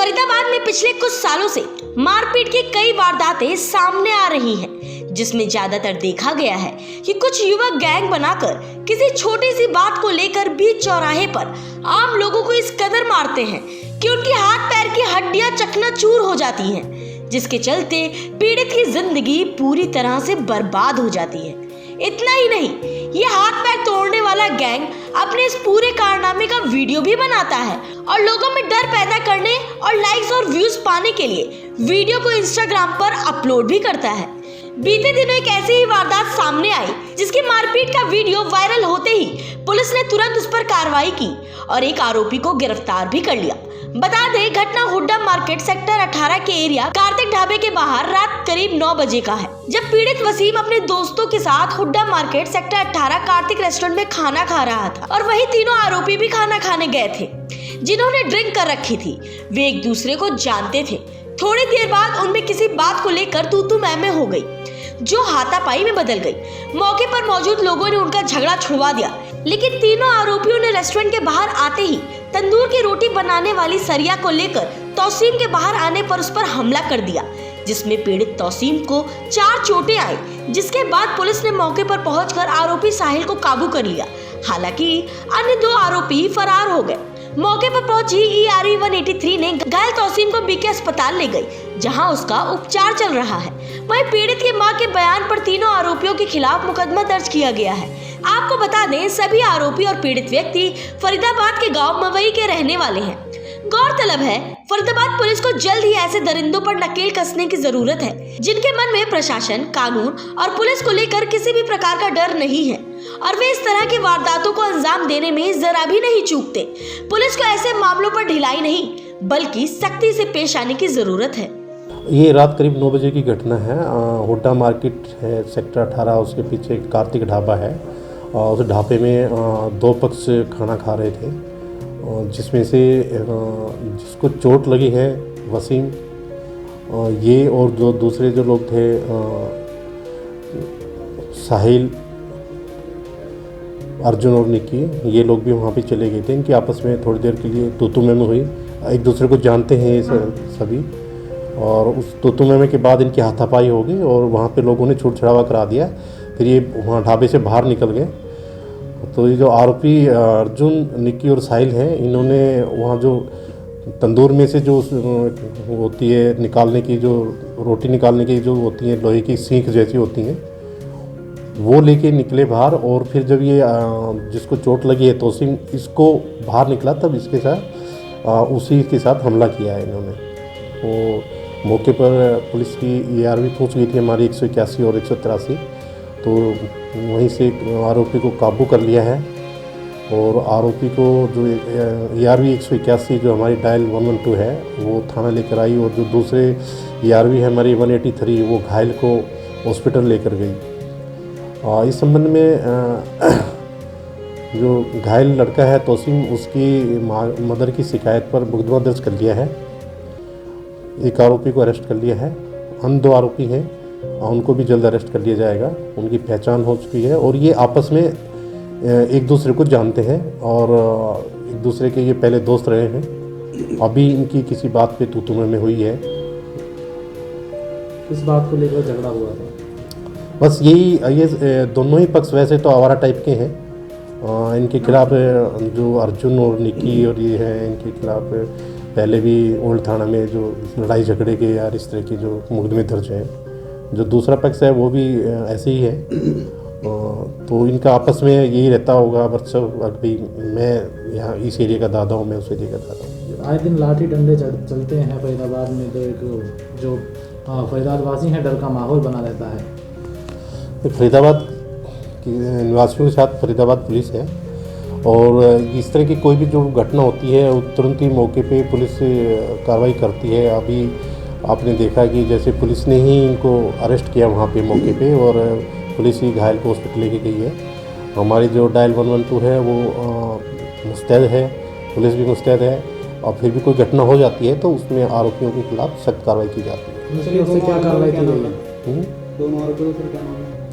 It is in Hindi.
फरीदाबाद में पिछले कुछ सालों से मारपीट की कई वारदातें सामने आ रही हैं, जिसमें ज्यादातर देखा गया है कि कुछ युवक गैंग बनाकर किसी छोटी सी बात को लेकर बीच चौराहे पर आम लोगों को इस कदर मारते हैं कि उनकी हाथ पैर की हड्डियां चकनाचूर हो जाती हैं, जिसके चलते पीड़ित की जिंदगी पूरी तरह से बर्बाद हो जाती है। इतना ही नहीं, ये हाथ पैर तोड़ने वाला गैंग अपने इस पूरे कारनामे का वीडियो भी बनाता है और लोगों में डर पैदा करने और लाइक्स और व्यूज पाने के लिए वीडियो को इंस्टाग्राम पर अपलोड भी करता है। बीते दिनों एक ऐसी ही वारदात सामने आई जिसकी मारपीट का वीडियो वायरल होते ही पुलिस ने तुरंत उस पर कार्रवाई की और एक आरोपी को गिरफ्तार भी कर लिया। बता दें, घटना हुड्डा मार्केट सेक्टर 18 के एरिया कार्तिक ढाबे के बाहर रात करीब 9 बजे का है, जब पीड़ित वसीम अपने दोस्तों के साथ Hooda market sector 18 Kartik restaurant में खाना खा रहा था और वही तीनों आरोपी भी खाना खाने गए थे, जिन्होंने ड्रिंक कर रखी थी। वे एक दूसरे को जानते थे। थोड़ी देर बाद उनमें किसी बात को लेकर तू मैं हो गई, जो हाथापाई में बदल गई। मौके पर मौजूद लोगों ने उनका झगड़ा छुड़वा दिया, लेकिन तीनों आरोपियों ने रेस्टोरेंट के बाहर आते ही तंदूर की रोटी बनाने वाली सरिया को लेकर तौसीम के बाहर आने पर उस पर हमला कर दिया, जिसमें पीड़ित तौसीम को 4 चोटें आई, जिसके बाद पुलिस ने मौके पर पहुंचकर आरोपी साहिल को काबू कर लिया। हालांकि अन्य 2 आरोपी फरार हो गए। मौके पर पहुंची ERE 183 ने घायल तौसीम को BK अस्पताल ले गई, जहां उसका उपचार चल रहा है। वहीं पीड़ित की मां के बयान पर तीनों आरोपियों के खिलाफ मुकदमा दर्ज किया गया है। आपको बता दें, सभी आरोपी और पीड़ित व्यक्ति फरीदाबाद के गांव मवई के रहने वाले हैं। गौरतलब है, फरीदाबाद पुलिस को जल्द ही ऐसे दरिंदों पर नकेल कसने की जरूरत है, जिनके मन में प्रशासन, कानून और पुलिस को लेकर किसी भी प्रकार का डर नहीं है और वे इस तरह की वारदातों को अंजाम देने में जरा भी नहीं चूकते। पुलिस को ऐसे मामलों पर ढिलाई नहीं, बल्कि सख्ती से पेश आने की जरूरत है। ये रात करीब 9 बजे की घटना है। हुड्डा मार्केट है सेक्टर 18, उसके पीछे एक कार्तिक ढाबा है और उस ढाबे में 2 पक्ष खाना खा रहे थे, जिसमें से जिसको चोट लगी है वसीम, ये और जो दूसरे जो लोग थे साहिल, अर्जुन और निक्की, ये लोग भी वहाँ पे चले गए थे। इनकी आपस में थोड़ी देर के लिए तू मैं हुई। एक दूसरे को जानते हैं ये सभी, और उस तू मैं के बाद इनकी हाथापाई हो गई और वहाँ पे लोगों ने छूट छड़ावा करा दिया। फिर ये वहाँ ढाबे से बाहर निकल गए। तो ये जो आरोपी अर्जुन, निक्की और साहिल हैं, इन्होंने वहाँ जो तंदूर में से जो होती है निकालने की, जो रोटी निकालने की जो होती है लोहे की सीख जैसी होती हैं, वो लेके निकले बाहर। और फिर जब ये जिसको चोट लगी है तौसीम, इसको बाहर निकला, तब इसके साथ उसी के साथ हमला किया है इन्होंने। तो मौके पर पुलिस की ERE पहुँच गई थी हमारी 181 और 183, तो वहीं से आरोपी को काबू कर लिया है। और आरोपी को जो ERE 181 जो हमारी डायल 112 है वो थाना लेकर आई, और जो दूसरे ERE है हमारी 183 वो घायल को हॉस्पिटल लेकर गई। इस संबंध में जो घायल लड़का है तौसीम, उसकी मदर की शिकायत पर मुकदमा दर्ज कर लिया है। एक आरोपी को अरेस्ट कर लिया है। अन्य 2 आरोपी हैं, उनको भी जल्द अरेस्ट कर लिया जाएगा। उनकी पहचान हो चुकी है और ये आपस में एक दूसरे को जानते हैं और एक दूसरे के ये पहले दोस्त रहे हैं। अभी इनकी किसी बात पे तू में हुई है। किस बात को लेकर झगड़ा हुआ था? बस यही, ये दोनों ही पक्ष वैसे तो आवारा टाइप के हैं। इनके खिलाफ जो अर्जुन और निक्की और ये हैं, इनके खिलाफ पहले भी ओल्ड थाना में जो लड़ाई झगड़े के या इस तरह के जो मुकदमे दर्ज हैं। जो दूसरा पक्ष है वो भी ऐसे ही है। तो इनका आपस में यही रहता होगा। बस अभी मैं यहाँ इस एरिया का दादा हूँ, मैं उस एरिया का दादा हूँ। आए दिन लाठी डंडे चलते हैं फरीदाबाद में, तो एक जो फरीदाबादवासी हैं, डर का माहौल बना रहता है। फरीदाबाद के निवासियों के साथ फरीदाबाद पुलिस है, और इस तरह की कोई भी जो घटना होती है तुरंत ही मौके पे पुलिस कार्रवाई करती है। अभी आपने देखा कि जैसे पुलिस ने ही इनको अरेस्ट किया वहाँ पे मौके पे, और पुलिस ही घायल को हॉस्पिटल लेके गई है। हमारी जो डायल 112 है वो मुस्तैद है, पुलिस भी मुस्तैद है, और फिर भी कोई घटना हो जाती है तो उसमें आरोपियों के खिलाफ सख्त कार्रवाई की जाती है। उससे क्या कार्रवाई की गई है? दोनों आरोपियों का क्या नाम है?